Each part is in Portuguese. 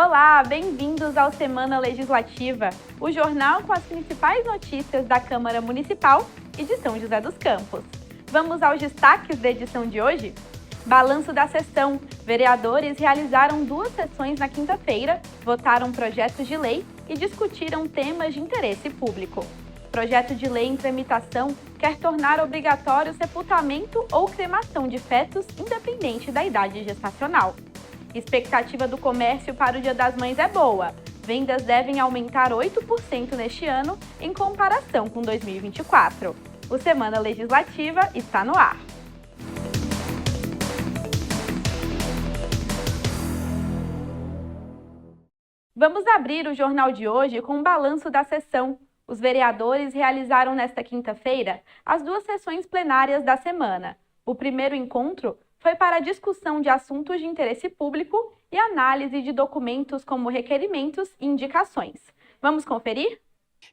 Olá, bem-vindos ao Semana Legislativa, o jornal com as principais notícias da Câmara Municipal e de São José dos Campos. Vamos aos destaques da edição de hoje? Balanço da sessão. Vereadores realizaram 2 sessões na quinta-feira, votaram projetos de lei e discutiram temas de interesse público. Projeto de lei em tramitação quer tornar obrigatório o sepultamento ou cremação de fetos independente da idade gestacional. Expectativa do comércio para o Dia das Mães é boa. Vendas devem aumentar 8% neste ano em comparação com 2024. O Semana Legislativa está no ar. Vamos abrir o jornal de hoje com um balanço da sessão. Os vereadores realizaram nesta quinta-feira as 2 sessões plenárias da semana. O primeiro encontro foi para a discussão de assuntos de interesse público e análise de documentos como requerimentos e indicações. Vamos conferir?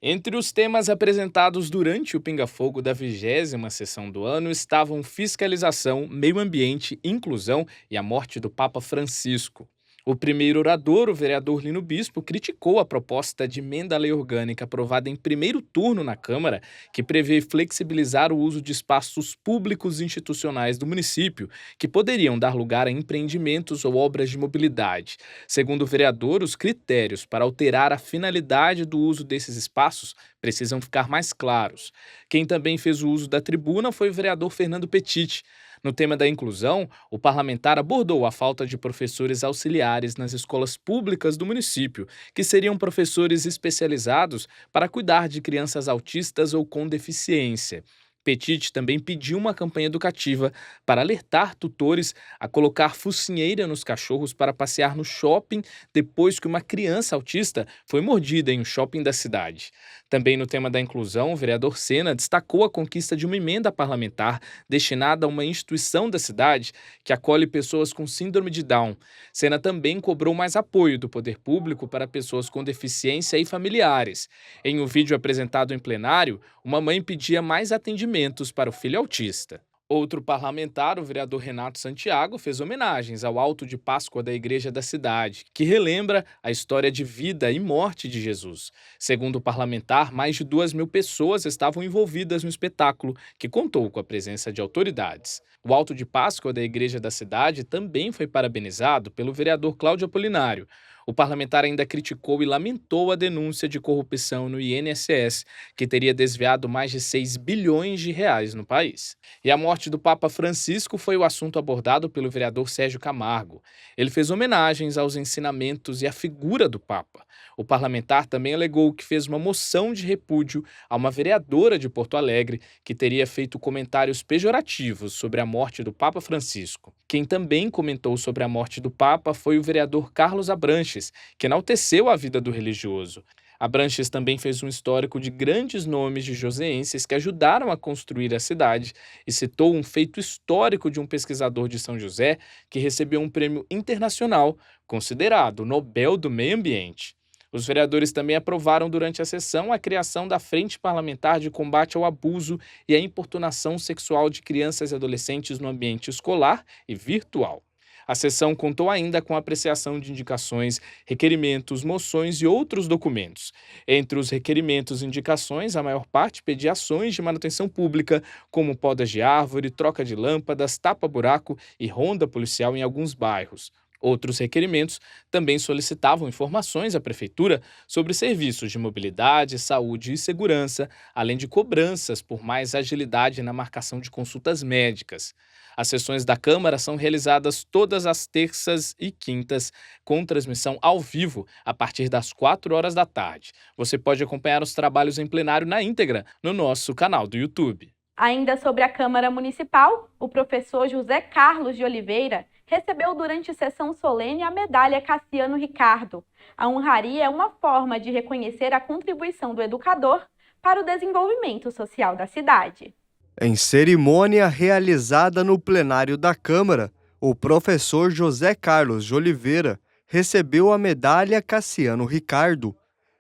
Entre os temas apresentados durante o Pinga-Fogo da 20ª sessão do ano estavam fiscalização, meio ambiente, inclusão e a morte do Papa Francisco. O primeiro orador, o vereador Lino Bispo, criticou a proposta de emenda à lei orgânica aprovada em primeiro turno na Câmara, que prevê flexibilizar o uso de espaços públicos e institucionais do município, que poderiam dar lugar a empreendimentos ou obras de mobilidade. Segundo o vereador, os critérios para alterar a finalidade do uso desses espaços precisam ficar mais claros. Quem também fez o uso da tribuna foi o vereador Fernando Petit. No tema da inclusão, o parlamentar abordou a falta de professores auxiliares nas escolas públicas do município, que seriam professores especializados para cuidar de crianças autistas ou com deficiência. Petit também pediu uma campanha educativa para alertar tutores a colocar focinheira nos cachorros para passear no shopping depois que uma criança autista foi mordida em um shopping da cidade. Também no tema da inclusão, o vereador Sena destacou a conquista de uma emenda parlamentar destinada a uma instituição da cidade que acolhe pessoas com síndrome de Down. Sena também cobrou mais apoio do poder público para pessoas com deficiência e familiares. Em um vídeo apresentado em plenário, uma mãe pedia mais atendimentos para o filho autista. Outro parlamentar, o vereador Renato Santiago, fez homenagens ao Alto de Páscoa da Igreja da cidade, que relembra a história de vida e morte de Jesus. Segundo o parlamentar, mais de 2.000 pessoas estavam envolvidas no espetáculo, que contou com a presença de autoridades. O Alto de Páscoa da Igreja da cidade também foi parabenizado pelo vereador Cláudio Apolinário. O parlamentar ainda criticou e lamentou a denúncia de corrupção no INSS, que teria desviado mais de 6 bilhões de reais no país. E a morte do Papa Francisco foi o assunto abordado pelo vereador Sérgio Camargo. Ele fez homenagens aos ensinamentos e à figura do Papa. O parlamentar também alegou que fez uma moção de repúdio a uma vereadora de Porto Alegre que teria feito comentários pejorativos sobre a morte do Papa Francisco. Quem também comentou sobre a morte do Papa foi o vereador Carlos Abranches, que enalteceu a vida do religioso. Abranches também fez um histórico de grandes nomes de joseenses que ajudaram a construir a cidade e citou um feito histórico de um pesquisador de São José que recebeu um prêmio internacional, considerado o Nobel do Meio Ambiente. Os vereadores também aprovaram durante a sessão a criação da Frente Parlamentar de Combate ao Abuso e à Importunação Sexual de Crianças e Adolescentes no Ambiente Escolar e Virtual. A sessão contou ainda com a apreciação de indicações, requerimentos, moções e outros documentos. Entre os requerimentos e indicações, a maior parte pedia ações de manutenção pública, como podas de árvore, troca de lâmpadas, tapa-buraco e ronda policial em alguns bairros. Outros requerimentos também solicitavam informações à Prefeitura sobre serviços de mobilidade, saúde e segurança, além de cobranças por mais agilidade na marcação de consultas médicas. As sessões da Câmara são realizadas todas as terças e quintas, com transmissão ao vivo, a partir das 4 horas da tarde. Você pode acompanhar os trabalhos em plenário na íntegra no nosso canal do YouTube. Ainda sobre a Câmara Municipal, o professor José Carlos de Oliveira recebeu durante sessão solene a medalha Cassiano Ricardo. A honraria é uma forma de reconhecer a contribuição do educador para o desenvolvimento social da cidade. Em cerimônia realizada no plenário da Câmara, o professor José Carlos de Oliveira recebeu a medalha Cassiano Ricardo.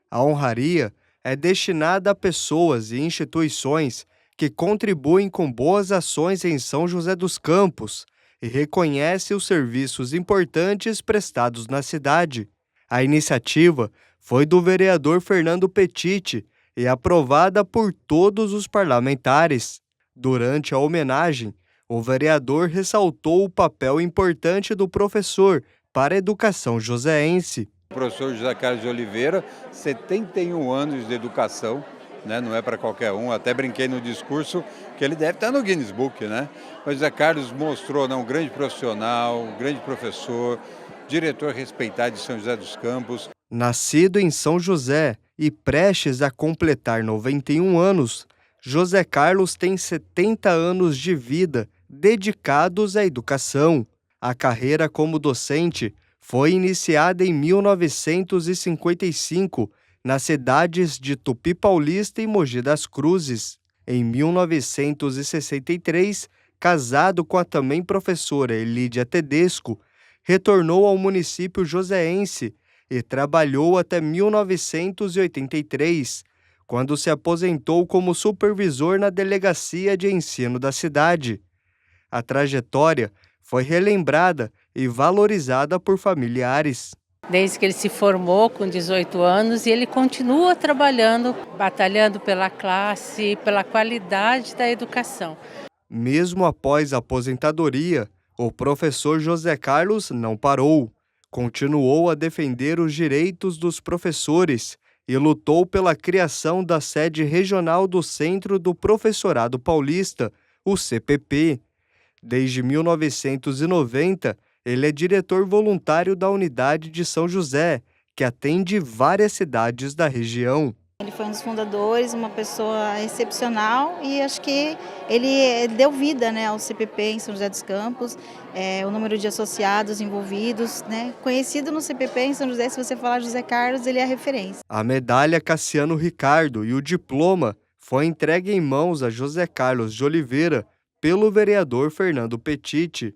A honraria é destinada a pessoas e instituições que contribuem com boas ações em São José dos Campos e reconhece os serviços importantes prestados na cidade. A iniciativa foi do vereador Fernando Petiti e aprovada por todos os parlamentares. Durante a homenagem, o vereador ressaltou o papel importante do professor para a educação joseense. O professor José Carlos de Oliveira, 71 anos de educação, né? Não é para qualquer um, até brinquei no discurso que ele deve estar no Guinness Book, né? Mas José Carlos mostrou, né, um grande profissional, um grande professor, diretor respeitado de São José dos Campos. Nascido em São José e prestes a completar 91 anos, José Carlos tem 70 anos de vida dedicados à educação. A carreira como docente foi iniciada em 1955, nas cidades de Tupi Paulista e Mogi das Cruzes. Em 1963, casado com a também professora Elídia Tedesco, retornou ao município joseense e trabalhou até 1983, quando se aposentou como supervisor na delegacia de ensino da cidade. A trajetória foi relembrada e valorizada por familiares. Desde que ele se formou com 18 anos e ele continua trabalhando, batalhando pela classe, pela qualidade da educação. Mesmo após a aposentadoria, o professor José Carlos não parou. Continuou a defender os direitos dos professores e lutou pela criação da sede regional do Centro do Professorado Paulista, o CPP. Desde 1990, ele é diretor voluntário da Unidade de São José, que atende várias cidades da região. Ele foi um dos fundadores, uma pessoa excepcional e acho que ele deu vida, né, ao CPP em São José dos Campos, o número de associados envolvidos, né, conhecido no CPP em São José, se você falar José Carlos, ele é a referência. A medalha Cassiano Ricardo e o diploma foi entregue em mãos a José Carlos de Oliveira pelo vereador Fernando Petiti.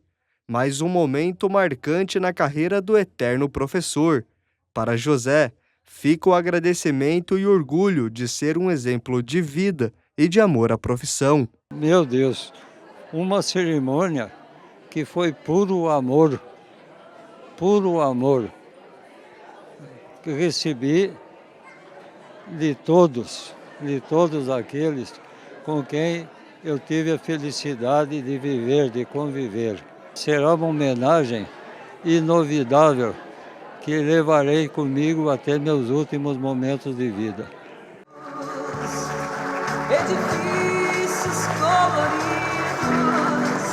Mais um momento marcante na carreira do eterno professor. Para José, fica o agradecimento e orgulho de ser um exemplo de vida e de amor à profissão. Meu Deus, uma cerimônia que foi puro amor, que recebi de todos aqueles com quem eu tive a felicidade de viver, de conviver. Será uma homenagem inovidável que levarei comigo até meus últimos momentos de vida. Edifícios coloridos,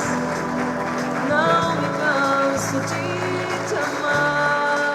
não me canso de te amar.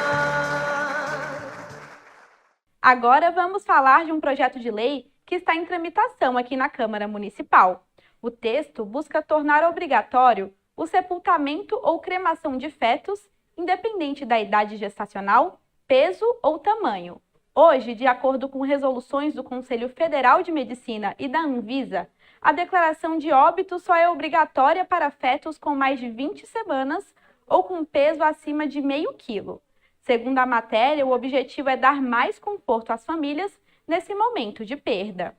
Agora vamos falar de um projeto de lei que está em tramitação aqui na Câmara Municipal. O texto busca tornar obrigatório o sepultamento ou cremação de fetos, independente da idade gestacional, peso ou tamanho. Hoje, de acordo com resoluções do Conselho Federal de Medicina e da Anvisa, a declaração de óbito só é obrigatória para fetos com mais de 20 semanas ou com peso acima de meio quilo. Segundo a matéria, o objetivo é dar mais conforto às famílias nesse momento de perda.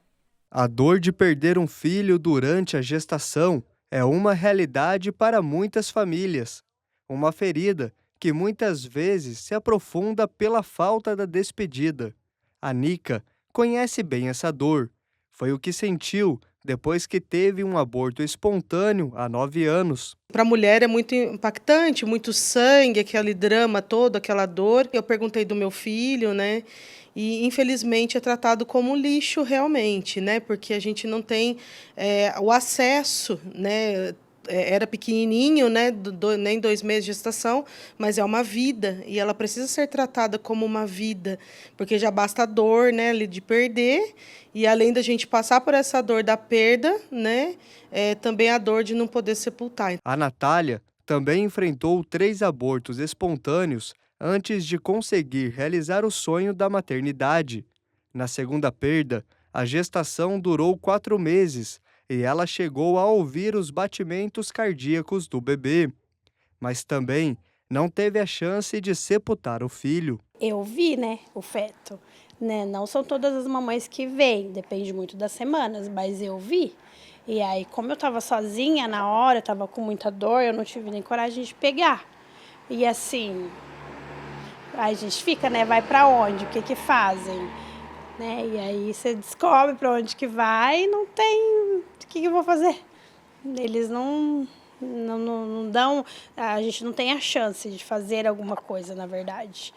A dor de perder um filho durante a gestação é uma realidade para muitas famílias. Uma ferida que muitas vezes se aprofunda pela falta da despedida. A Nica conhece bem essa dor. Foi o que sentiu depois que teve um aborto espontâneo há 9 anos. Para a mulher é muito impactante, muito sangue, aquele drama todo, aquela dor. Eu perguntei do meu filho, né? E, infelizmente, é tratado como lixo realmente, né? Porque a gente não tem o acesso, né? Era pequenininho, né? Nem 2 meses de gestação, mas é uma vida. E ela precisa ser tratada como uma vida, porque já basta a dor, né, de perder. E, além da gente passar por essa dor da perda, né? Também a dor de não poder sepultar. A Natália também enfrentou 3 abortos espontâneos antes de conseguir realizar o sonho da maternidade. Na segunda perda, a gestação durou 4 meses e ela chegou a ouvir os batimentos cardíacos do bebê, mas também não teve a chance de sepultar o filho. Eu vi, né, o feto. Né? Não são todas as mamães que veem, depende muito das semanas, mas eu vi. E aí, como eu estava sozinha na hora, eu estava com muita dor, eu não tive nem coragem de pegar. E assim, Aí a gente fica, né? Vai para onde? O que que fazem? Né? E aí você descobre para onde que vai e não tem... O que que eu vou fazer? Eles não dão... A gente não tem a chance de fazer alguma coisa, na verdade.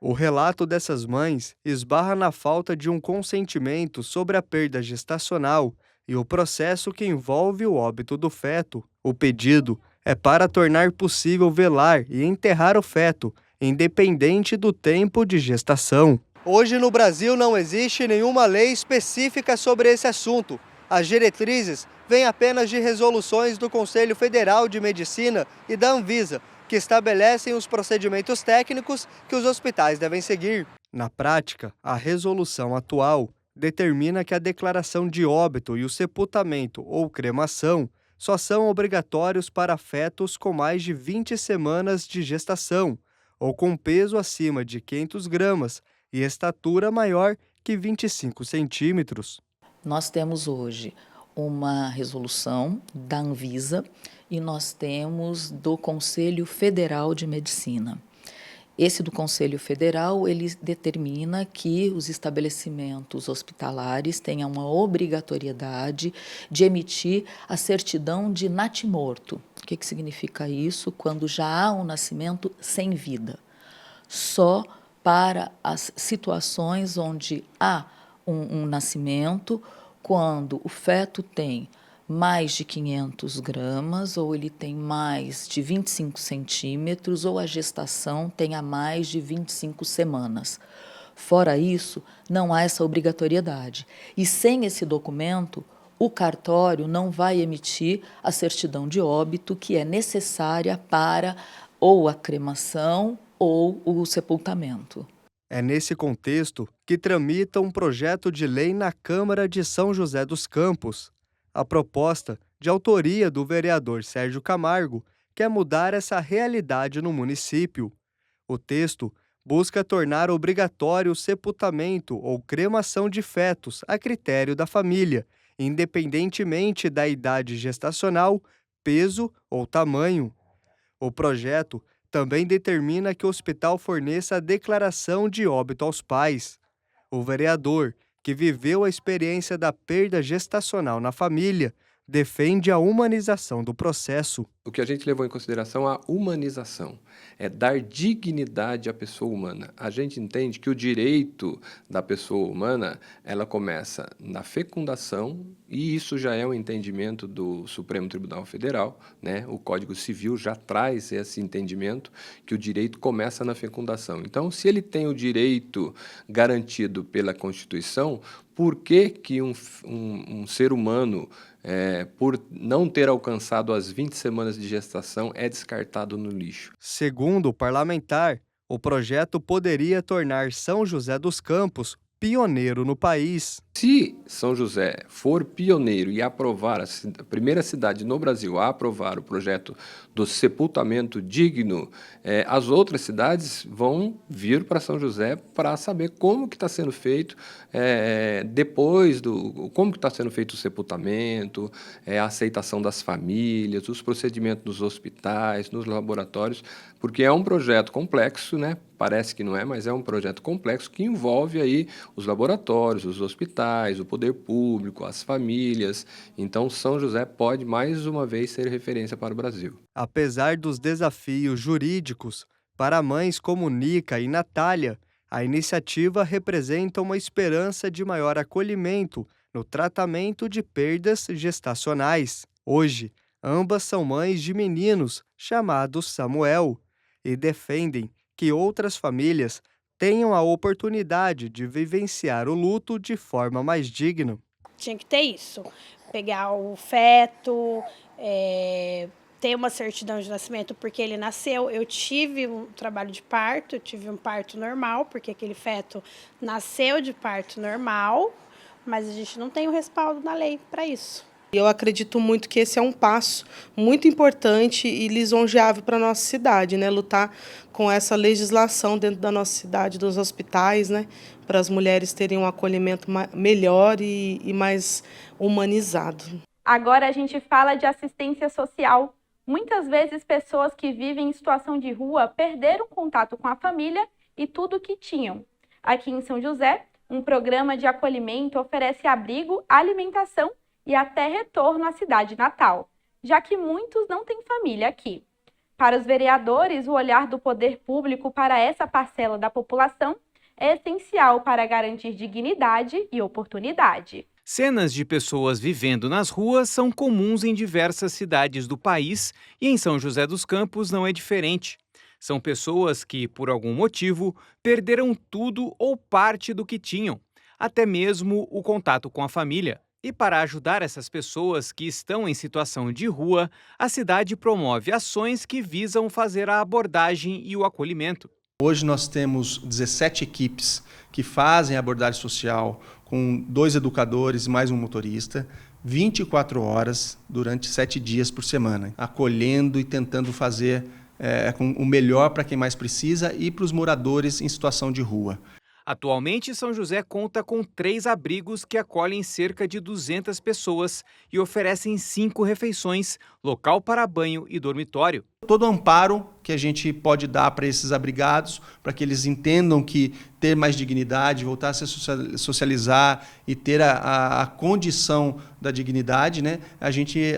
O relato dessas mães esbarra na falta de um consentimento sobre a perda gestacional e o processo que envolve o óbito do feto. O pedido é para tornar possível velar e enterrar o feto, independente do tempo de gestação. Hoje no Brasil não existe nenhuma lei específica sobre esse assunto. As diretrizes vêm apenas de resoluções do Conselho Federal de Medicina e da Anvisa, que estabelecem os procedimentos técnicos que os hospitais devem seguir. Na prática, a resolução atual determina que a declaração de óbito e o sepultamento ou cremação só são obrigatórios para fetos com mais de 20 semanas de gestação ou com peso acima de 500 gramas e estatura maior que 25 centímetros. Nós temos hoje uma resolução da Anvisa e nós temos do Conselho Federal de Medicina. Esse do Conselho Federal, ele determina que os estabelecimentos hospitalares tenham uma obrigatoriedade de emitir a certidão de natimorto. O que significa isso? Quando já há um nascimento sem vida. Só para as situações onde há um nascimento, quando o feto tem mais de 500 gramas, ou ele tem mais de 25 centímetros, ou a gestação tenha mais de 25 semanas. Fora isso, não há essa obrigatoriedade. E sem esse documento, o cartório não vai emitir a certidão de óbito que é necessária para ou a cremação ou o sepultamento. É nesse contexto que tramita um projeto de lei na Câmara de São José dos Campos. A proposta, de autoria do vereador Sérgio Camargo, quer mudar essa realidade no município. O texto busca tornar obrigatório o sepultamento ou cremação de fetos a critério da família, independentemente da idade gestacional, peso ou tamanho. O projeto também determina que o hospital forneça a declaração de óbito aos pais. O vereador, que viveu a experiência da perda gestacional na família, defende a humanização do processo. O que a gente levou em consideração é a humanização, é dar dignidade à pessoa humana. A gente entende que o direito da pessoa humana, ela começa na fecundação, e isso já é um entendimento do Supremo Tribunal Federal, né? O Código Civil já traz esse entendimento que o direito começa na fecundação. Então, se ele tem o direito garantido pela Constituição, por que que um ser humano, por não ter alcançado as 20 semanas de gestação, é descartado no lixo? Segundo o parlamentar, o projeto poderia tornar São José dos Campos pioneiro no país. Se São José for pioneiro e aprovar, a primeira cidade no Brasil a aprovar o projeto do sepultamento digno, as outras cidades vão vir para São José para saber como que está sendo feito como que está sendo feito o sepultamento, a aceitação das famílias, os procedimentos nos hospitais, nos laboratórios, porque é um projeto complexo, né? Parece que não é, mas é um projeto complexo que envolve aí os laboratórios, os hospitais, o poder público, as famílias. Então, São José pode, mais uma vez, ser referência para o Brasil. Apesar dos desafios jurídicos, para mães como Nica e Natália, a iniciativa representa uma esperança de maior acolhimento no tratamento de perdas gestacionais. Hoje, ambas são mães de meninos chamados Samuel e defendem que outras famílias tenham a oportunidade de vivenciar o luto de forma mais digna. Tinha que ter isso, pegar o feto, ter uma certidão de nascimento porque ele nasceu. Eu tive um trabalho de parto, eu tive um parto normal, porque aquele feto nasceu de parto normal, mas a gente não tem o respaldo na lei para isso. Eu acredito muito que esse é um passo muito importante e lisonjeável para a nossa cidade, né? Lutar com essa legislação dentro da nossa cidade, dos hospitais, né? Para as mulheres terem um acolhimento melhor e mais humanizado. Agora a gente fala de assistência social. Muitas vezes pessoas que vivem em situação de rua perderam contato com a família e tudo o que tinham. Aqui em São José, um programa de acolhimento oferece abrigo, alimentação e até retorno à cidade natal, já que muitos não têm família aqui. Para os vereadores, o olhar do poder público para essa parcela da população é essencial para garantir dignidade e oportunidade. Cenas de pessoas vivendo nas ruas são comuns em diversas cidades do país e em São José dos Campos não é diferente. São pessoas que, por algum motivo, perderam tudo ou parte do que tinham, até mesmo o contato com a família. E para ajudar essas pessoas que estão em situação de rua, a cidade promove ações que visam fazer a abordagem e o acolhimento. Hoje nós temos 17 equipes que fazem a abordagem social com 2 educadores e mais um motorista, 24 horas durante 7 dias por semana, acolhendo e tentando fazer o melhor para quem mais precisa e para os moradores em situação de rua. Atualmente, São José conta com 3 abrigos que acolhem cerca de 200 pessoas e oferecem 5 refeições, local para banho e dormitório. Todo amparo que a gente pode dar para esses abrigados, para que eles entendam que ter mais dignidade, voltar a se socializar e ter a condição da dignidade, né, a gente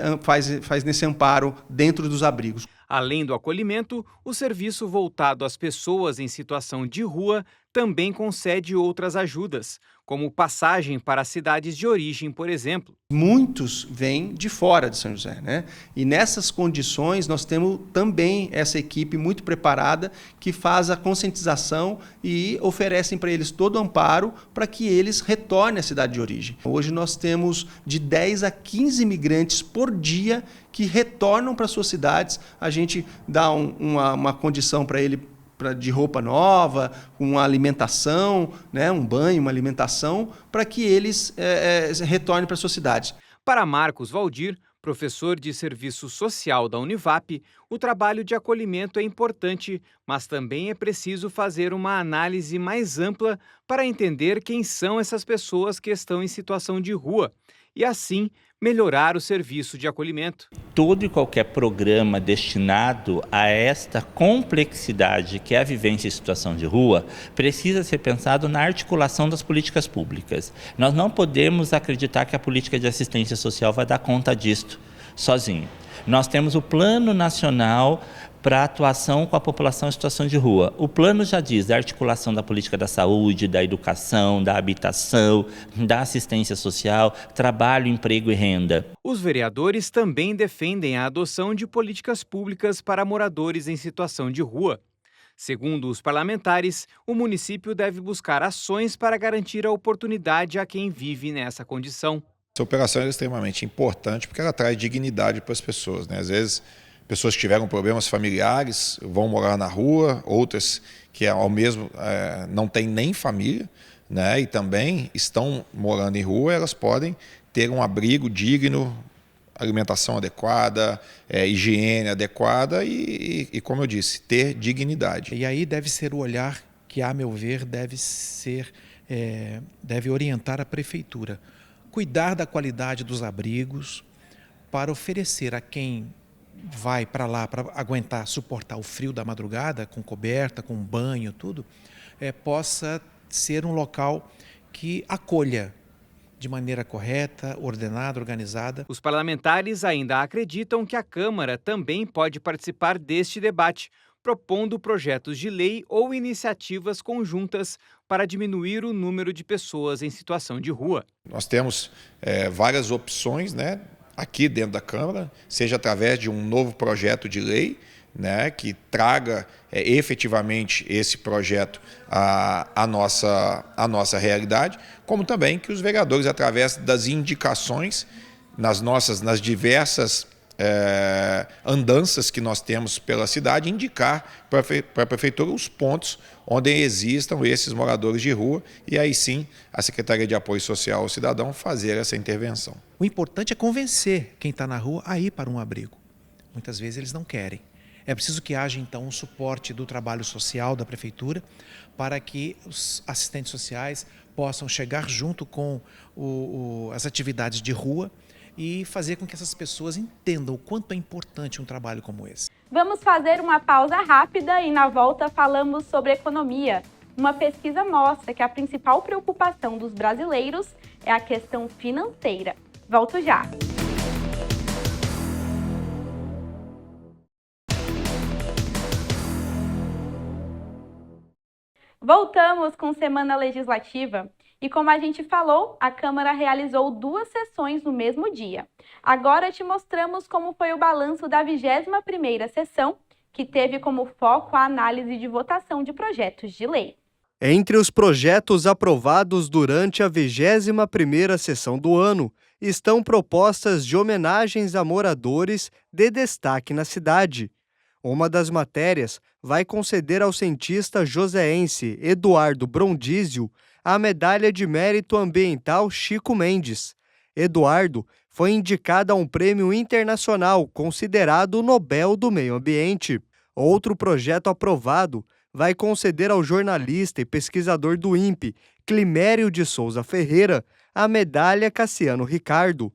faz nesse amparo dentro dos abrigos. Além do acolhimento, o serviço voltado às pessoas em situação de rua também concede outras ajudas, como passagem para cidades de origem, por exemplo. Muitos vêm de fora de São José, né? E nessas condições nós temos também essa equipe muito preparada que faz a conscientização e oferecem para eles todo o amparo para que eles retornem à cidade de origem. Hoje nós temos de 10 a 15 imigrantes por dia que retornam para suas cidades. A gente dá uma condição para ele de roupa nova, uma alimentação, né, um banho, uma alimentação, para que eles retornem para a sua cidade. Para Marcos Valdir, professor de Serviço Social da Univap, o trabalho de acolhimento é importante, mas também é preciso fazer uma análise mais ampla para entender quem são essas pessoas que estão em situação de rua e, assim, melhorar o serviço de acolhimento. Todo e qualquer programa destinado a esta complexidade que é a vivência em situação de rua precisa ser pensado na articulação das políticas públicas. Nós não podemos acreditar que a política de assistência social vai dar conta disto sozinho. Nós temos o Plano Nacional para atuação com a população em situação de rua. O plano já diz da articulação da política da saúde, da educação, da habitação, da assistência social, trabalho, emprego e renda. Os vereadores também defendem a adoção de políticas públicas para moradores em situação de rua. Segundo os parlamentares, o município deve buscar ações para garantir a oportunidade a quem vive nessa condição. Essa operação é extremamente importante porque ela traz dignidade para as pessoas, né? Às vezes, pessoas que tiveram problemas familiares vão morar na rua, outras que ao mesmo não têm nem família, né, e também estão morando em rua, elas podem ter um abrigo digno, alimentação adequada, higiene adequada e, como eu disse, ter dignidade. E aí deve ser o olhar que, a meu ver, deve orientar a prefeitura. Cuidar da qualidade dos abrigos para oferecer a quem vai para lá para aguentar, suportar o frio da madrugada, com coberta, com banho, tudo, possa ser um local que acolha de maneira correta, ordenada, organizada. Os parlamentares ainda acreditam que a Câmara também pode participar deste debate, propondo projetos de lei ou iniciativas conjuntas para diminuir o número de pessoas em situação de rua. Nós temos várias opções, né, aqui dentro da Câmara, seja através de um novo projeto de lei, né, que traga efetivamente esse projeto à nossa realidade, como também que os vereadores, através das indicações nas diversas andanças que nós temos pela cidade, indicar para a Prefeitura os pontos onde existam esses moradores de rua e aí sim a Secretaria de Apoio Social ao Cidadão fazer essa intervenção. O importante é convencer quem está na rua a ir para um abrigo. Muitas vezes eles não querem. É preciso que haja então um suporte do trabalho social da Prefeitura para que os assistentes sociais possam chegar junto com as atividades de rua e fazer com que essas pessoas entendam o quanto é importante um trabalho como esse. Vamos fazer uma pausa rápida e na volta falamos sobre economia. Uma pesquisa mostra que a principal preocupação dos brasileiros é a questão financeira. Volto já! Voltamos com Semana Legislativa e, como a gente falou, a Câmara realizou 2 sessões no mesmo dia. Agora te mostramos como foi o balanço da 21ª sessão, que teve como foco a análise de votação de projetos de lei. Entre os projetos aprovados durante a 21ª sessão do ano, estão propostas de homenagens a moradores de destaque na cidade. Uma das matérias vai conceder ao cientista joseense Eduardo Brondizio a Medalha de Mérito Ambiental Chico Mendes. Eduardo foi indicado a um prêmio internacional considerado o Nobel do Meio Ambiente. Outro projeto aprovado vai conceder ao jornalista e pesquisador do INPE, Climério de Souza Ferreira, a Medalha Cassiano Ricardo.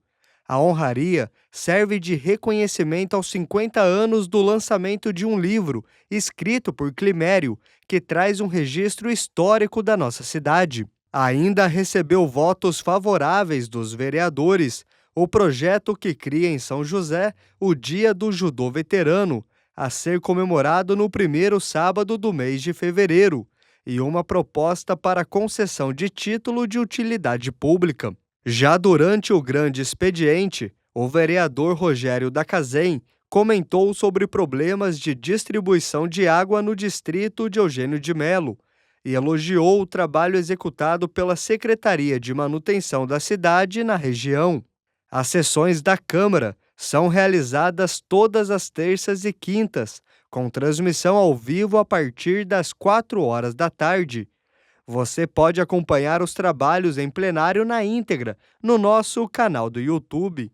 A honraria serve de reconhecimento aos 50 anos do lançamento de um livro escrito por Climério, que traz um registro histórico da nossa cidade. Ainda recebeu votos favoráveis dos vereadores o projeto que cria em São José o Dia do Judô Veterano, a ser comemorado no primeiro sábado do mês de fevereiro, e uma proposta para concessão de título de utilidade pública. Já durante o grande expediente, o vereador Rogério Dacazem comentou sobre problemas de distribuição de água no distrito de Eugênio de Melo e elogiou o trabalho executado pela Secretaria de Manutenção da cidade na região. As sessões da Câmara são realizadas todas as terças e quintas, com transmissão ao vivo a partir das 4 da tarde. Você pode acompanhar os trabalhos em plenário na íntegra no nosso canal do YouTube.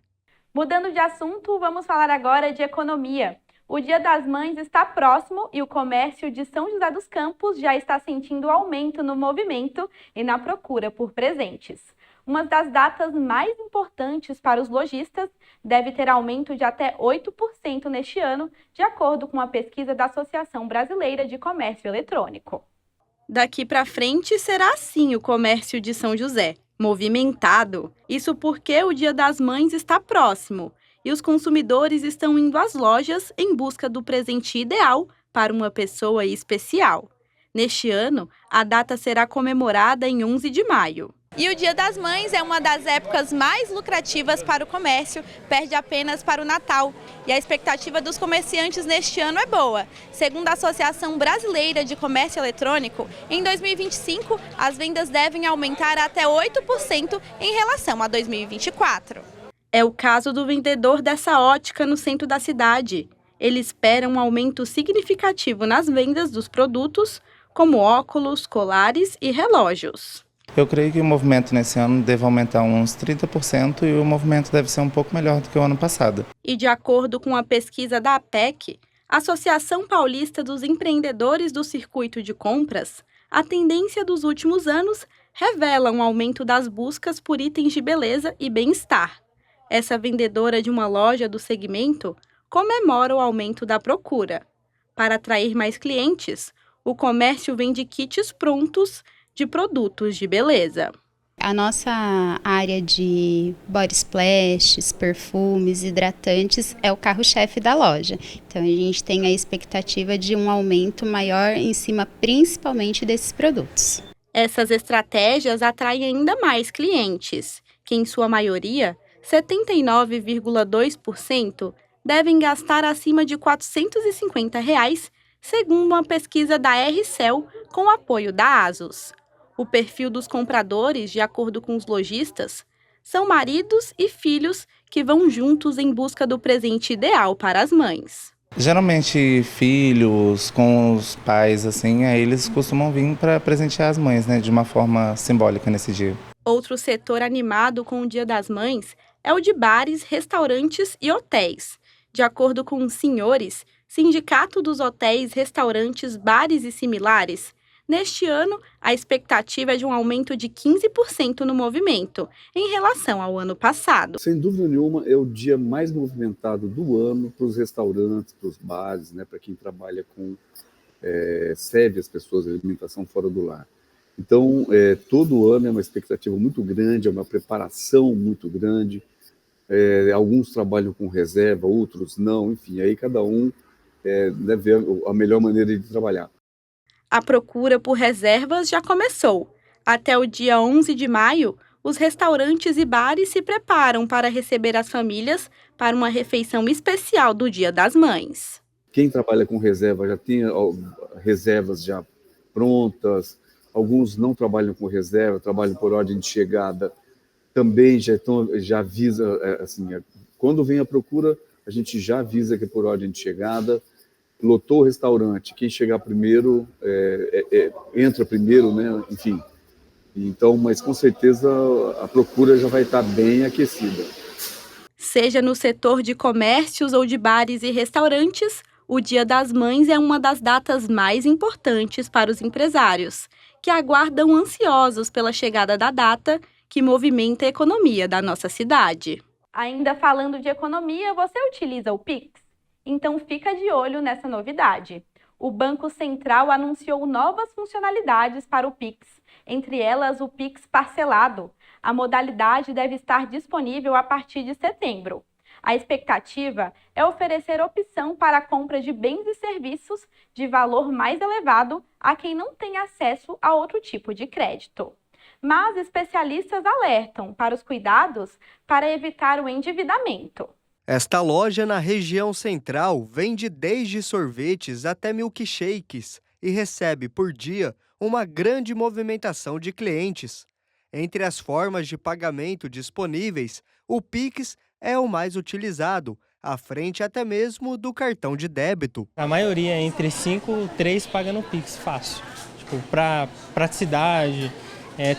Mudando de assunto, vamos falar agora de economia. O Dia das Mães está próximo e o comércio de São José dos Campos já está sentindo aumento no movimento e na procura por presentes. Uma das datas mais importantes para os lojistas deve ter aumento de até 8% neste ano, de acordo com uma pesquisa da Associação Brasileira de Comércio Eletrônico. Daqui para frente será assim o comércio de São José, movimentado. Isso porque o Dia das Mães está próximo e os consumidores estão indo às lojas em busca do presente ideal para uma pessoa especial. Neste ano, a data será comemorada em 11 de maio. E o Dia das Mães é uma das épocas mais lucrativas para o comércio, perde apenas para o Natal. E a expectativa dos comerciantes neste ano é boa. Segundo a Associação Brasileira de Comércio Eletrônico, em 2025 as vendas devem aumentar até 8% em relação a 2024. É o caso do vendedor dessa ótica no centro da cidade. Ele espera um aumento significativo nas vendas dos produtos, como óculos, colares e relógios. Eu creio que o movimento nesse ano deve aumentar uns 30% e o movimento deve ser um pouco melhor do que o ano passado. E de acordo com a pesquisa da APEC, Associação Paulista dos Empreendedores do Circuito de Compras, a tendência dos últimos anos revela um aumento das buscas por itens de beleza e bem-estar. Essa vendedora de uma loja do segmento comemora o aumento da procura. Para atrair mais clientes, o comércio vende kits prontos de produtos de beleza. A nossa área de body splashes, perfumes, hidratantes é o carro-chefe da loja. Então a gente tem a expectativa de um aumento maior em cima principalmente desses produtos. Essas estratégias atraem ainda mais clientes, que em sua maioria, 79,2%, devem gastar acima de R$ 450, segundo uma pesquisa da RCEL com apoio da ASUS. O perfil dos compradores, de acordo com os lojistas, são maridos e filhos que vão juntos em busca do presente ideal para as mães. Geralmente filhos com os pais, assim, aí eles costumam vir para presentear as mães, né, de uma forma simbólica nesse dia. Outro setor animado com o Dia das Mães é o de bares, restaurantes e hotéis. De acordo com os senhores, Sindicato dos Hotéis, Restaurantes, Bares e Similares, Neste ano, a expectativa é de um aumento de 15% no movimento, em relação ao ano passado. Sem dúvida nenhuma, é o dia mais movimentado do ano para os restaurantes, para os bares, né, para quem trabalha com, serve as pessoas a alimentação fora do lar. Então, todo ano é uma expectativa muito grande, é uma preparação muito grande. Alguns trabalham com reserva, outros não, enfim, aí cada um deve ver a melhor maneira de trabalhar. A procura por reservas já começou. Até o dia 11 de maio, os restaurantes e bares se preparam para receber as famílias para uma refeição especial do Dia das Mães. Quem trabalha com reserva já tem reservas já prontas, alguns não trabalham com reserva, trabalham por ordem de chegada, também já avisa, assim, quando vem a procura, a gente já avisa que é por ordem de chegada. Lotou o restaurante, quem chegar primeiro entra primeiro, né? Enfim. Então, mas com certeza a procura já vai estar bem aquecida. Seja no setor de comércios ou de bares e restaurantes, o Dia das Mães é uma das datas mais importantes para os empresários, que aguardam ansiosos pela chegada da data que movimenta a economia da nossa cidade. Ainda falando de economia, você utiliza o Pix? Então fica de olho nessa novidade. O Banco Central anunciou novas funcionalidades para o Pix, entre elas o Pix parcelado. A modalidade deve estar disponível a partir de setembro. A expectativa é oferecer opção para a compra de bens e serviços de valor mais elevado a quem não tem acesso a outro tipo de crédito. Mas especialistas alertam para os cuidados para evitar o endividamento. Esta loja na região central vende desde sorvetes até milkshakes e recebe por dia uma grande movimentação de clientes. Entre as formas de pagamento disponíveis, o Pix é o mais utilizado, à frente até mesmo do cartão de débito. A maioria, entre 5, 3 paga no Pix, fácil. Para praticidade,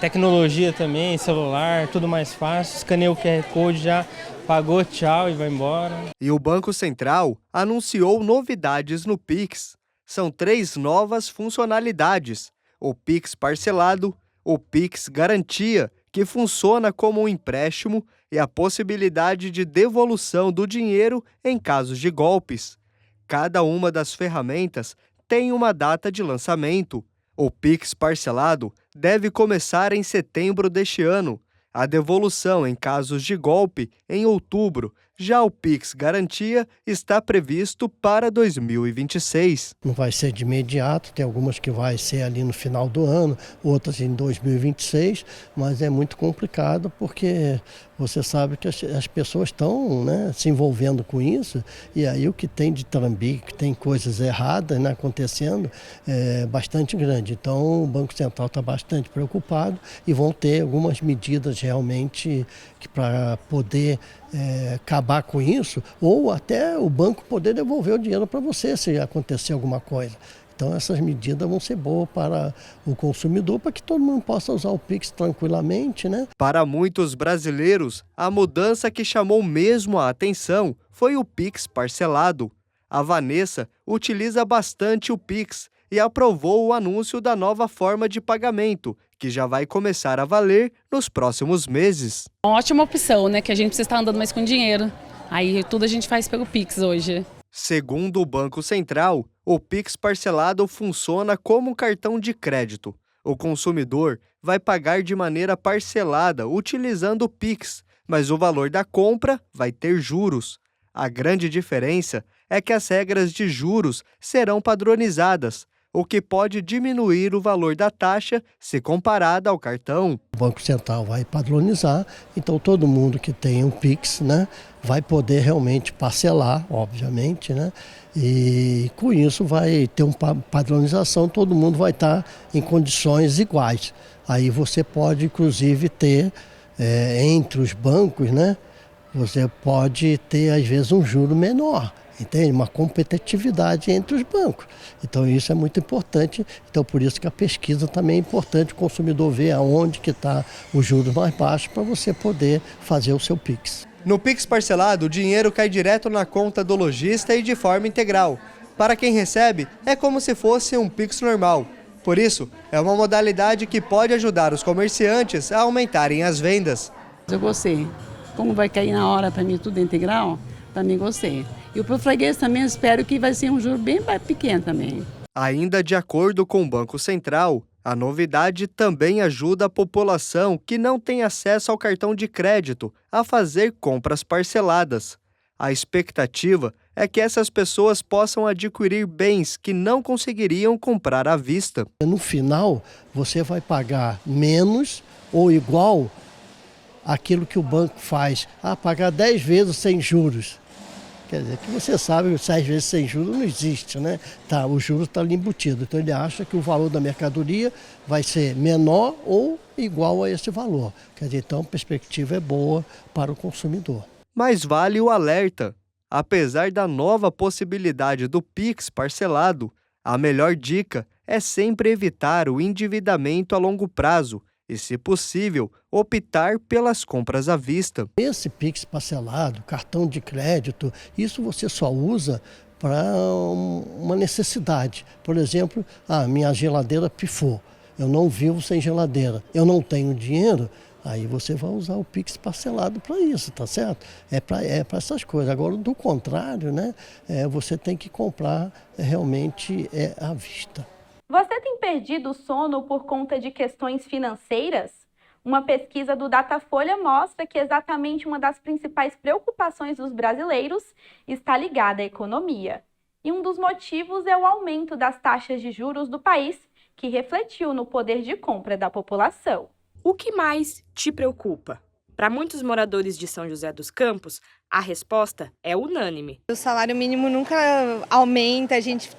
tecnologia também, celular, tudo mais fácil. Escaneia o QR Code, já pagou, tchau e vai embora. E o Banco Central anunciou novidades no Pix. São 3 novas funcionalidades: o Pix parcelado, o Pix Garantia, que funciona como um empréstimo, e a possibilidade de devolução do dinheiro em casos de golpes. Cada uma das ferramentas tem uma data de lançamento. O Pix parcelado deve começar em setembro deste ano. A devolução em casos de golpe em outubro. Já o Pix Garantia está previsto para 2026. Não vai ser de imediato, tem algumas que vai ser ali no final do ano, outras em 2026, mas é muito complicado porque você sabe que as pessoas estão, né, se envolvendo com isso, e aí o que tem de trambique, que tem coisas erradas, né, acontecendo, é bastante grande. Então o Banco Central está bastante preocupado e vão ter algumas medidas realmente para poder acabar com isso, ou até o banco poder devolver o dinheiro para você se acontecer alguma coisa. Então essas medidas vão ser boas para o consumidor, para que todo mundo possa usar o Pix tranquilamente, né? Para muitos brasileiros, a mudança que chamou mesmo a atenção foi o Pix parcelado. A Vanessa utiliza bastante o Pix e aprovou o anúncio da nova forma de pagamento, que já vai começar a valer nos próximos meses. Ótima opção, né? Que a gente precisa estar andando mais com dinheiro. Aí tudo a gente faz pelo Pix hoje. Segundo o Banco Central, o Pix parcelado funciona como um cartão de crédito. O consumidor vai pagar de maneira parcelada utilizando o Pix, mas o valor da compra vai ter juros. A grande diferença é que as regras de juros serão padronizadas, o que pode diminuir o valor da taxa se comparada ao cartão. O Banco Central vai padronizar, então todo mundo que tem um Pix, né, vai poder realmente parcelar, obviamente, né, e com isso vai ter uma padronização, todo mundo vai estar em condições iguais. Aí você pode, inclusive, ter, entre os bancos, né, você pode ter, às vezes, um juro menor. Entende? Uma competitividade entre os bancos. Então isso é muito importante. Então por isso que a pesquisa também é importante, o consumidor ver aonde que está os juros mais baixos para você poder fazer o seu Pix. No Pix parcelado, o dinheiro cai direto na conta do lojista e de forma integral. Para quem recebe, é como se fosse um Pix normal. Por isso, é uma modalidade que pode ajudar os comerciantes a aumentarem as vendas. Eu gostei. Como vai cair na hora para mim tudo integral, para mim gostei. E o freguês também espero que vai ser um juro bem pequeno também. Ainda de acordo com o Banco Central, a novidade também ajuda a população que não tem acesso ao cartão de crédito a fazer compras parceladas. A expectativa é que essas pessoas possam adquirir bens que não conseguiriam comprar à vista. No final, você vai pagar menos ou igual àquilo que o banco faz. Pagar 10 vezes sem juros. Quer dizer, que você sabe que 6 vezes sem juros não existe, né? O juro está ali embutido. Então ele acha que o valor da mercadoria vai ser menor ou igual a esse valor. Quer dizer, então a perspectiva é boa para o consumidor. Mas vale o alerta. Apesar da nova possibilidade do Pix parcelado, a melhor dica é sempre evitar o endividamento a longo prazo e, se possível, optar pelas compras à vista. Esse Pix parcelado, cartão de crédito, isso você só usa para uma necessidade. Por exemplo, minha geladeira pifou, eu não vivo sem geladeira, eu não tenho dinheiro, aí você vai usar o Pix parcelado para isso, tá certo? É para essas coisas. Agora, do contrário, né, você tem que comprar realmente à vista. Você tem perdido o sono por conta de questões financeiras? Uma pesquisa do Datafolha mostra que exatamente uma das principais preocupações dos brasileiros está ligada à economia. E um dos motivos é o aumento das taxas de juros do país, que refletiu no poder de compra da população. O que mais te preocupa? Para muitos moradores de São José dos Campos, a resposta é unânime. O salário mínimo nunca aumenta, a gente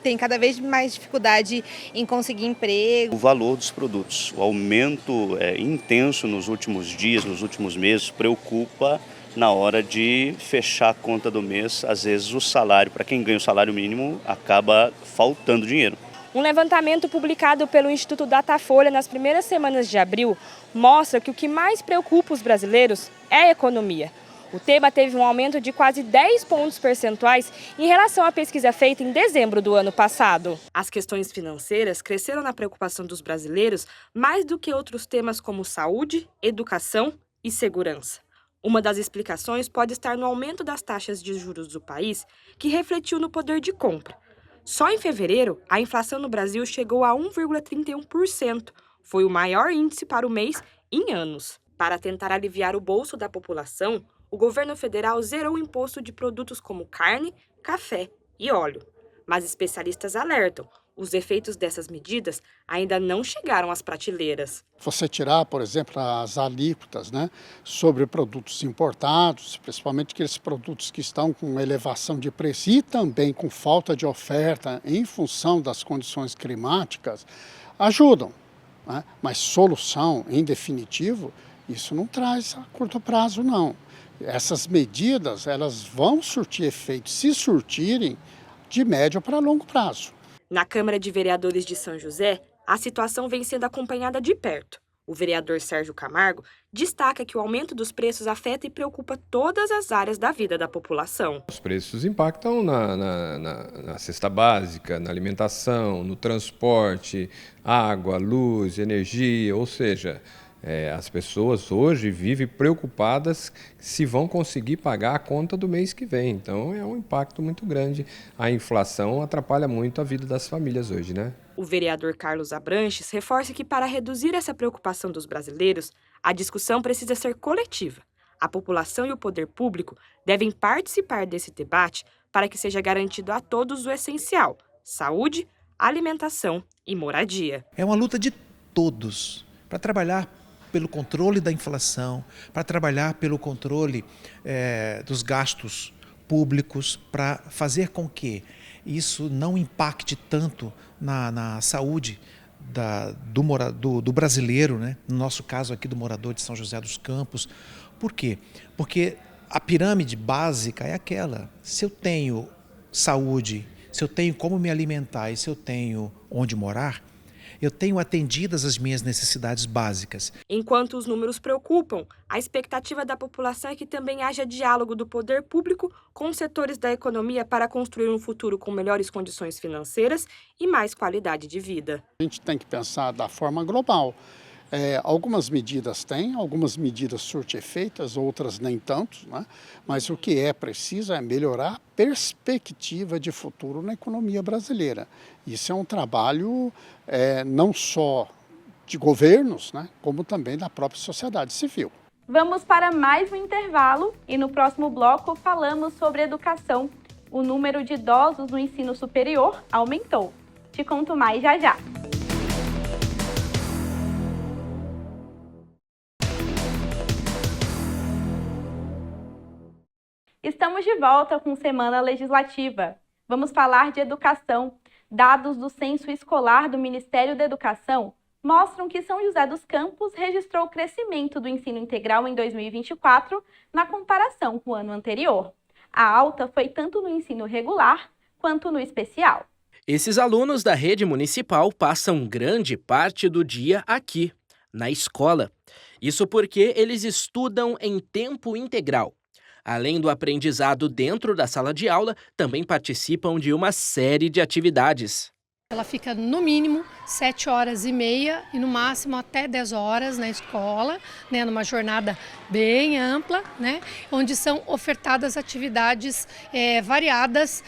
tem cada vez mais dificuldade em conseguir emprego. O valor dos produtos, o aumento intenso nos últimos dias, nos últimos meses, preocupa na hora de fechar a conta do mês. Às vezes o salário, para quem ganha o salário mínimo, acaba faltando dinheiro. Um levantamento publicado pelo Instituto Datafolha nas primeiras semanas de abril mostra que o que mais preocupa os brasileiros é a economia. O tema teve um aumento de quase 10 pontos percentuais em relação à pesquisa feita em dezembro do ano passado. As questões financeiras cresceram na preocupação dos brasileiros mais do que outros temas como saúde, educação e segurança. Uma das explicações pode estar no aumento das taxas de juros do país, que refletiu no poder de compra. Só em fevereiro, a inflação no Brasil chegou a 1,31%. Foi o maior índice para o mês em anos. Para tentar aliviar o bolso da população, o governo federal zerou o imposto de produtos como carne, café e óleo. Mas especialistas alertam, os efeitos dessas medidas ainda não chegaram às prateleiras. Você tirar, por exemplo, as alíquotas, né, sobre produtos importados, principalmente aqueles produtos que estão com elevação de preço e também com falta de oferta em função das condições climáticas, ajudam, né? Mas solução, em definitivo, isso não traz a curto prazo, não. Essas medidas, elas vão surtir efeito, se surtirem, de médio para longo prazo. Na Câmara de Vereadores de São José, a situação vem sendo acompanhada de perto. O vereador Sérgio Camargo destaca que o aumento dos preços afeta e preocupa todas as áreas da vida da população. Os preços impactam na cesta básica, na alimentação, no transporte, água, luz, energia, ou seja, as pessoas hoje vivem preocupadas se vão conseguir pagar a conta do mês que vem. Então é um impacto muito grande. A inflação atrapalha muito a vida das famílias hoje, né? O vereador Carlos Abranches reforça que para reduzir essa preocupação dos brasileiros, a discussão precisa ser coletiva. A população e o poder público devem participar desse debate para que seja garantido a todos o essencial: saúde, alimentação e moradia. É uma luta de todos para trabalhar pelo controle da inflação, para trabalhar pelo controle dos gastos públicos, para fazer com que isso não impacte tanto na saúde do brasileiro, né? No nosso caso aqui do morador de São José dos Campos. Por quê? Porque a pirâmide básica é aquela: se eu tenho saúde, se eu tenho como me alimentar e se eu tenho onde morar, eu tenho atendidas as minhas necessidades básicas. Enquanto os números preocupam, a expectativa da população é que também haja diálogo do poder público com os setores da economia para construir um futuro com melhores condições financeiras e mais qualidade de vida. A gente tem que pensar da forma global. Algumas medidas têm, algumas medidas surtem efeitos, outras nem tanto, né? Mas o que é preciso é melhorar a perspectiva de futuro na economia brasileira. Isso é um trabalho não só de governos, né, como também da própria sociedade civil. Vamos para mais um intervalo e no próximo bloco falamos sobre educação. O número de idosos no ensino superior aumentou. Te conto mais já já. Estamos de volta com Semana Legislativa. Vamos falar de educação. Dados do Censo Escolar do Ministério da Educação mostram que São José dos Campos registrou o crescimento do ensino integral em 2024 na comparação com o ano anterior. A alta foi tanto no ensino regular quanto no especial. Esses alunos da rede municipal passam grande parte do dia aqui, na escola. Isso porque eles estudam em tempo integral. Além do aprendizado dentro da sala de aula, também participam de uma série de atividades. Ela fica no mínimo 7h30 e no máximo até 10 horas na escola, né, numa jornada bem ampla, né, onde são ofertadas atividades variadas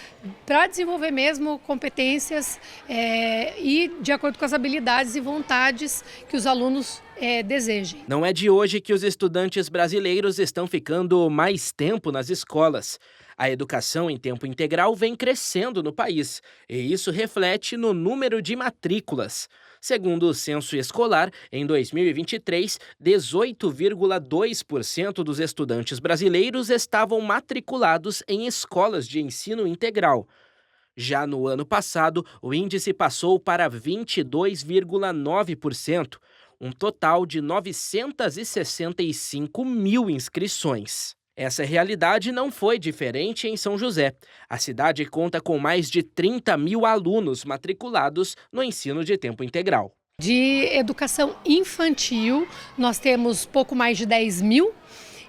para desenvolver mesmo competências e de acordo com as habilidades e vontades que os alunos desejem. Não é de hoje que os estudantes brasileiros estão ficando mais tempo nas escolas. A educação em tempo integral vem crescendo no país, e isso reflete no número de matrículas. Segundo o Censo Escolar, em 2023, 18,2% dos estudantes brasileiros estavam matriculados em escolas de ensino integral. Já no ano passado, o índice passou para 22,9%, um total de 965 mil inscrições. Essa realidade não foi diferente em São José. A cidade conta com mais de 30 mil alunos matriculados no ensino de tempo integral. De educação infantil, nós temos pouco mais de 10 mil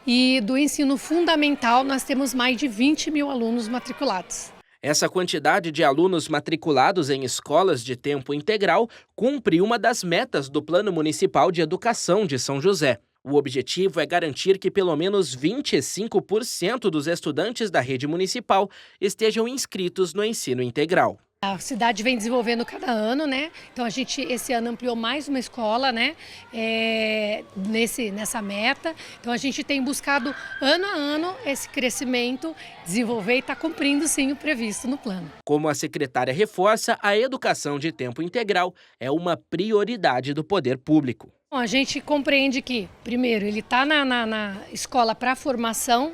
e do ensino fundamental nós temos mais de 20 mil alunos matriculados. Essa quantidade de alunos matriculados em escolas de tempo integral cumpre uma das metas do Plano Municipal de Educação de São José. O objetivo é garantir que pelo menos 25% dos estudantes da rede municipal estejam inscritos no ensino integral. A cidade vem desenvolvendo cada ano, né? Então a gente esse ano ampliou mais uma escola, né? Nessa meta. Então a gente tem buscado ano a ano esse crescimento, desenvolver e está cumprindo sim o previsto no plano. Como a secretária reforça, a educação de tempo integral é uma prioridade do poder público. Bom, a gente compreende que, primeiro, ele está na escola para formação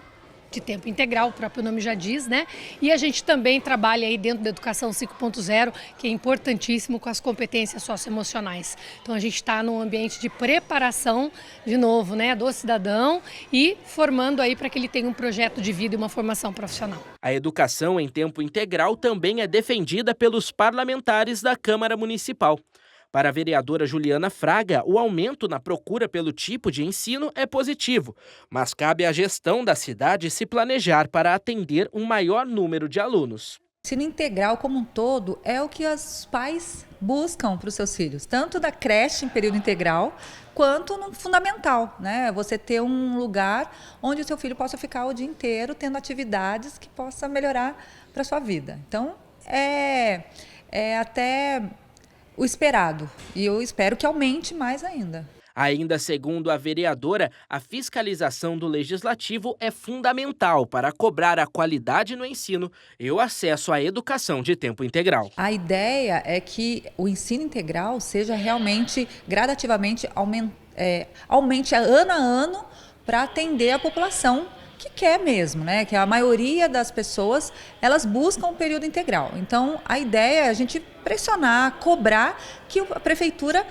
de tempo integral, o próprio nome já diz, né? E a gente também trabalha aí dentro da educação 5.0, que é importantíssimo com as competências socioemocionais. Então a gente está num ambiente de preparação, de novo, né, do cidadão e formando aí para que ele tenha um projeto de vida e uma formação profissional. A educação em tempo integral também é defendida pelos parlamentares da Câmara Municipal. Para a vereadora Juliana Fraga, o aumento na procura pelo tipo de ensino é positivo, mas cabe à gestão da cidade se planejar para atender um maior número de alunos. O ensino integral como um todo é o que os pais buscam para os seus filhos, tanto da creche em período integral, quanto no fundamental, né? Você ter um lugar onde o seu filho possa ficar o dia inteiro tendo atividades que possa melhorar para a sua vida. Então, é até o esperado, e eu espero que aumente mais ainda. Ainda segundo a vereadora, a fiscalização do Legislativo é fundamental para cobrar a qualidade no ensino e o acesso à educação de tempo integral. A ideia é que o ensino integral seja realmente, gradativamente, aumente ano a ano para atender a população que quer mesmo, né? Que a maioria das pessoas, elas buscam um período integral. Então, a ideia é a gente pressionar, cobrar que a prefeitura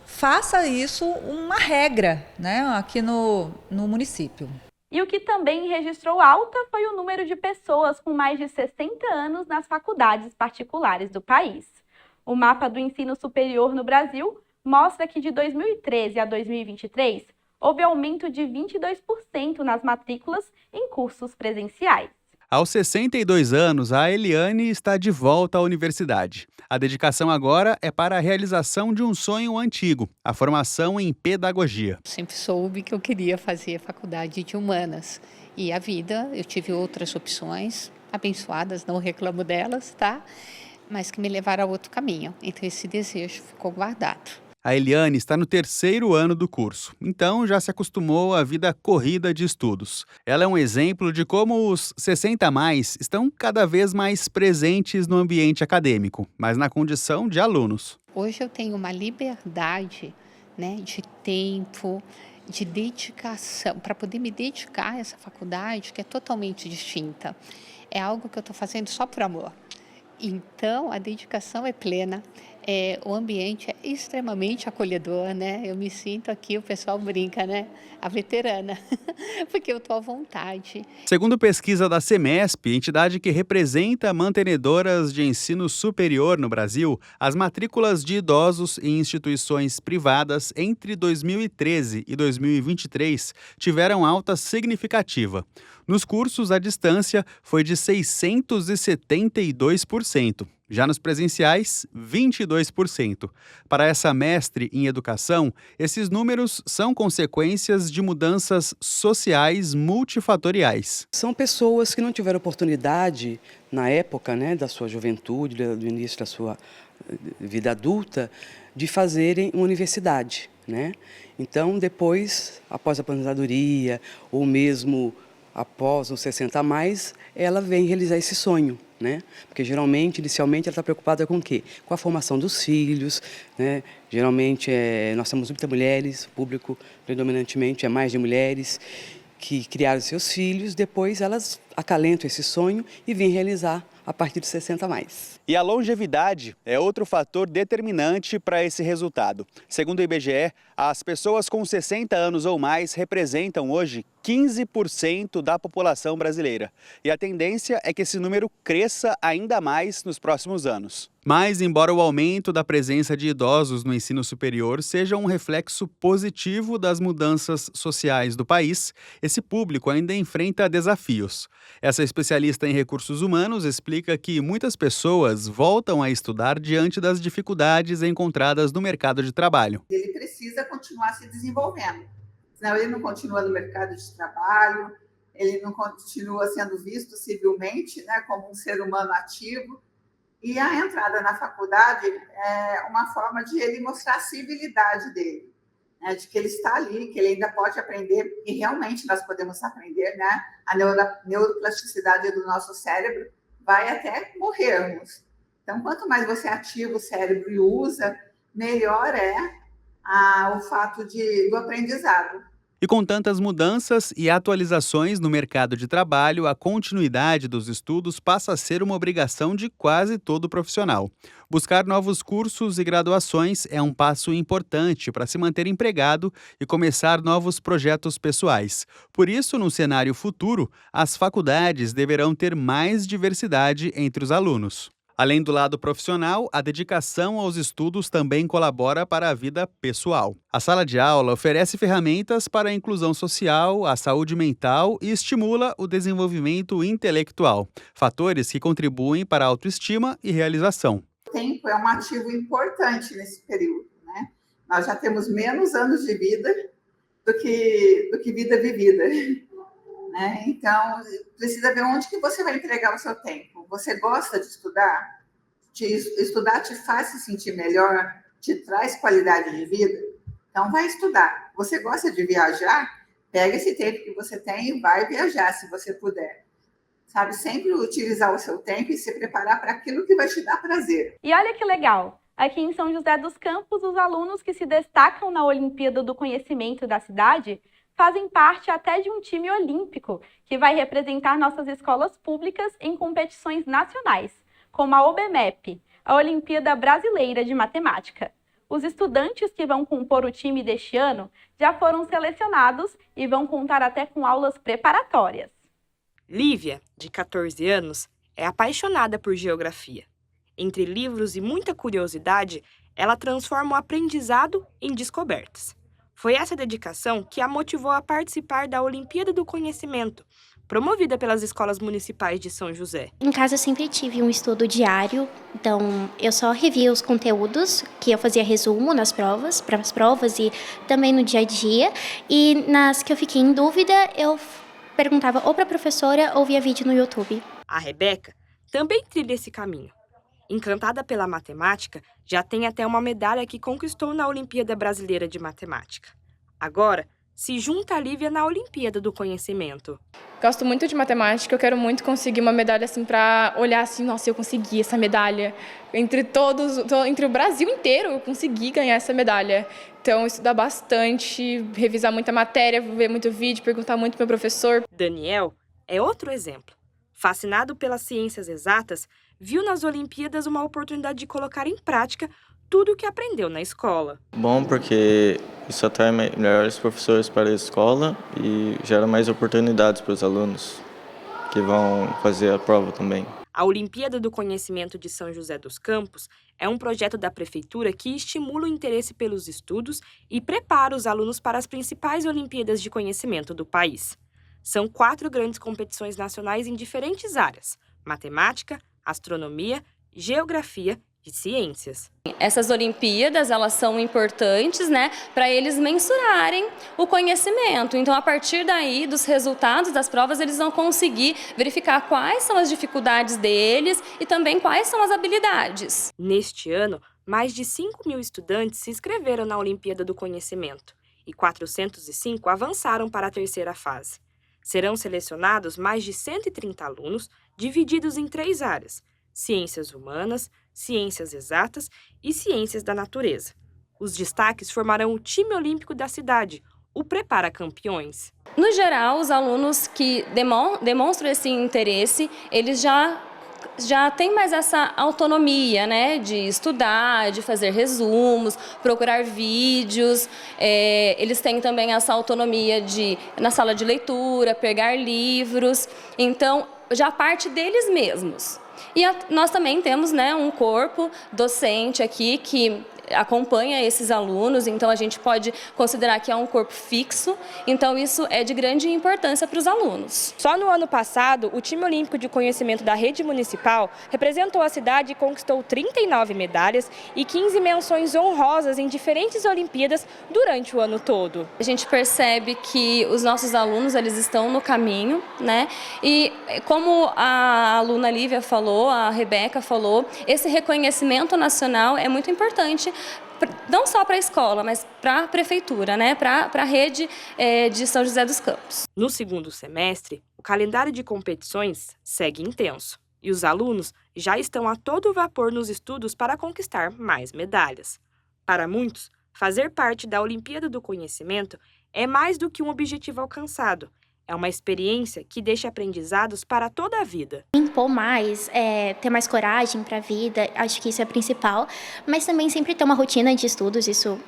faça isso uma regra, né? Aqui no município. E o que também registrou alta foi o número de pessoas com mais de 60 anos nas faculdades particulares do país. O mapa do ensino superior no Brasil mostra que de 2013 a 2023 houve aumento de 22% nas matrículas em cursos presenciais. Aos 62 anos, a Eliane está de volta à universidade. A dedicação agora é para a realização de um sonho antigo, a formação em pedagogia. Sempre soube que eu queria fazer a faculdade de humanas. E a vida, eu tive outras opções, abençoadas, não reclamo delas, tá? Mas que me levaram a outro caminho. Então esse desejo ficou guardado. A Eliane está no 3º ano do curso, então já se acostumou à vida corrida de estudos. Ela é um exemplo de como os 60+ estão cada vez mais presentes no ambiente acadêmico, mas na condição de alunos. Hoje eu tenho uma liberdade, né, de tempo, de dedicação, para poder me dedicar a essa faculdade que é totalmente distinta. É algo que eu estou fazendo só por amor. Então, a dedicação é plena, o ambiente é extremamente acolhedor, né? Eu me sinto aqui, o pessoal brinca, né? A veterana, porque eu estou à vontade. Segundo pesquisa da CEMESP, entidade que representa mantenedoras de ensino superior no Brasil, as matrículas de idosos em instituições privadas entre 2013 e 2023 tiveram alta significativa. Nos cursos, a distância foi de 672%. Já nos presenciais, 22%. Para essa mestre em educação, esses números são consequências de mudanças sociais multifatoriais. São pessoas que não tiveram oportunidade, na época, né, da sua juventude, do início da sua vida adulta, de fazerem uma universidade, né? Então, depois, após a aposentadoria, ou mesmo após os 60+, ela vem realizar esse sonho, né? Porque geralmente, inicialmente, ela está preocupada com o quê? Com a formação dos filhos, né? Geralmente, nós temos muitas mulheres, o público predominantemente é mais de mulheres que criaram seus filhos, depois elas acalentam esse sonho e vêm realizar a partir de 60+. E a longevidade é outro fator determinante para esse resultado. Segundo o IBGE, as pessoas com 60 anos ou mais representam hoje 15% da população brasileira. E a tendência é que esse número cresça ainda mais nos próximos anos. Mas, embora o aumento da presença de idosos no ensino superior seja um reflexo positivo das mudanças sociais do país, esse público ainda enfrenta desafios. Essa especialista em recursos humanos explica que muitas pessoas voltam a estudar diante das dificuldades encontradas no mercado de trabalho. Ele precisa continuar se desenvolvendo, senão ele não continua no mercado de trabalho, ele não continua sendo visto civilmente, né, como um ser humano ativo. E a entrada na faculdade é uma forma de ele mostrar a civilidade dele, né, de que ele está ali, que ele ainda pode aprender, e realmente nós podemos aprender, né? A neuroplasticidade do nosso cérebro vai até morrermos. Então, quanto mais você ativa o cérebro e usa, melhor é o fato do aprendizado. E com tantas mudanças e atualizações no mercado de trabalho, a continuidade dos estudos passa a ser uma obrigação de quase todo profissional. Buscar novos cursos e graduações é um passo importante para se manter empregado e começar novos projetos pessoais. Por isso, no cenário futuro, as faculdades deverão ter mais diversidade entre os alunos. Além do lado profissional, a dedicação aos estudos também colabora para a vida pessoal. A sala de aula oferece ferramentas para a inclusão social, a saúde mental e estimula o desenvolvimento intelectual, fatores que contribuem para a autoestima e realização. O tempo é um ativo importante nesse período, né? Nós já temos menos anos de vida do que vida vivida. Né? Então, precisa ver onde que você vai entregar o seu tempo. Você gosta de estudar? Estudar te faz se sentir melhor? Te traz qualidade de vida? Então, vai estudar. Você gosta de viajar? Pega esse tempo que você tem e vai viajar, se você puder. Sabe, sempre utilizar o seu tempo e se preparar para aquilo que vai te dar prazer. E olha que legal! Aqui em São José dos Campos, os alunos que se destacam na Olimpíada do Conhecimento da cidade fazem parte até de um time olímpico, que vai representar nossas escolas públicas em competições nacionais, como a OBMEP, a Olimpíada Brasileira de Matemática. Os estudantes que vão compor o time deste ano já foram selecionados e vão contar até com aulas preparatórias. Lívia, de 14 anos, é apaixonada por geografia. Entre livros e muita curiosidade, ela transforma o aprendizado em descobertas. Foi essa dedicação que a motivou a participar da Olimpíada do Conhecimento, promovida pelas escolas municipais de São José. Em casa eu sempre tive um estudo diário, então eu só revia os conteúdos, que eu fazia resumo nas provas, para as provas e também no dia a dia. E nas que eu fiquei em dúvida, eu perguntava ou para a professora ou via vídeo no YouTube. A Rebeca também trilha esse caminho. Encantada pela matemática, já tem até uma medalha que conquistou na Olimpíada Brasileira de Matemática. Agora, se junta a Lívia na Olimpíada do Conhecimento. Gosto muito de matemática, eu quero muito conseguir uma medalha assim para olhar assim, nossa, eu consegui essa medalha. Entre o Brasil inteiro, eu consegui ganhar essa medalha. Então, estudar bastante, revisar muita matéria, ver muito vídeo, perguntar muito para o meu professor. Daniel é outro exemplo. Fascinado pelas ciências exatas, viu nas Olimpíadas uma oportunidade de colocar em prática tudo o que aprendeu na escola. Bom, porque isso atrai melhores professores para a escola e gera mais oportunidades para os alunos que vão fazer a prova também. A Olimpíada do Conhecimento de São José dos Campos é um projeto da Prefeitura que estimula o interesse pelos estudos e prepara os alunos para as principais Olimpíadas de Conhecimento do país. São 4 grandes competições nacionais em diferentes áreas: matemática, astronomia, geografia e ciências. Essas Olimpíadas, elas são importantes, né, para eles mensurarem o conhecimento. Então, a partir daí, dos resultados das provas, eles vão conseguir verificar quais são as dificuldades deles e também quais são as habilidades. Neste ano, mais de 5.000 estudantes se inscreveram na Olimpíada do Conhecimento e 405 avançaram para a terceira fase. Serão selecionados mais de 130 alunos, divididos em 3 áreas: ciências humanas, ciências exatas e ciências da natureza. Os destaques formarão o time olímpico da cidade, o Prepara Campeões. No geral, os alunos que demonstram esse interesse, eles já têm mais essa autonomia, né, de estudar, de fazer resumos, procurar vídeos. Eles têm também essa autonomia de, na sala de leitura, pegar livros. Então, já parte deles mesmos. E nós também temos, né, um corpo docente aqui que acompanha esses alunos, então a gente pode considerar que é um corpo fixo, então isso é de grande importância para os alunos. Só no ano passado, o time olímpico de conhecimento da rede municipal representou a cidade e conquistou 39 medalhas e 15 menções honrosas em diferentes Olimpíadas durante o ano todo. A gente percebe que os nossos alunos, eles estão no caminho, né? E como a aluna Lívia falou, a Rebeca falou, esse reconhecimento nacional é muito importante, não só para a escola, mas para a prefeitura, né? Para a rede de São José dos Campos. No segundo semestre, o calendário de competições segue intenso e os alunos já estão a todo vapor nos estudos para conquistar mais medalhas. Para muitos, fazer parte da Olimpíada do Conhecimento é mais do que um objetivo alcançado. É uma experiência que deixa aprendizados para toda a vida. Impor mais, ter mais coragem para a vida, acho que isso é principal. Mas também sempre ter uma rotina de estudos, isso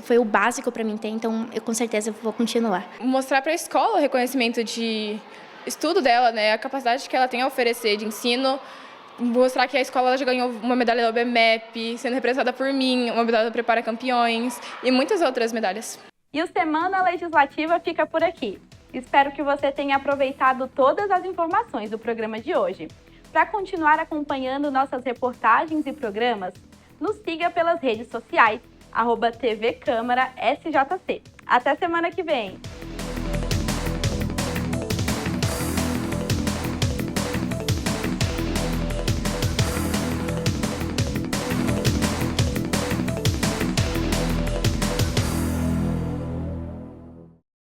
foi o básico para mim ter, então eu com certeza vou continuar. Mostrar para a escola o reconhecimento de estudo dela, né, a capacidade que ela tem a oferecer de ensino. Mostrar que a escola já ganhou uma medalha da OBMEP, sendo representada por mim, uma medalha do Prepara Campeões e muitas outras medalhas. E o Semana Legislativa fica por aqui. Espero que você tenha aproveitado todas as informações do programa de hoje. Para continuar acompanhando nossas reportagens e programas, nos siga pelas redes sociais, @TV Câmara SJC. Até semana que vem!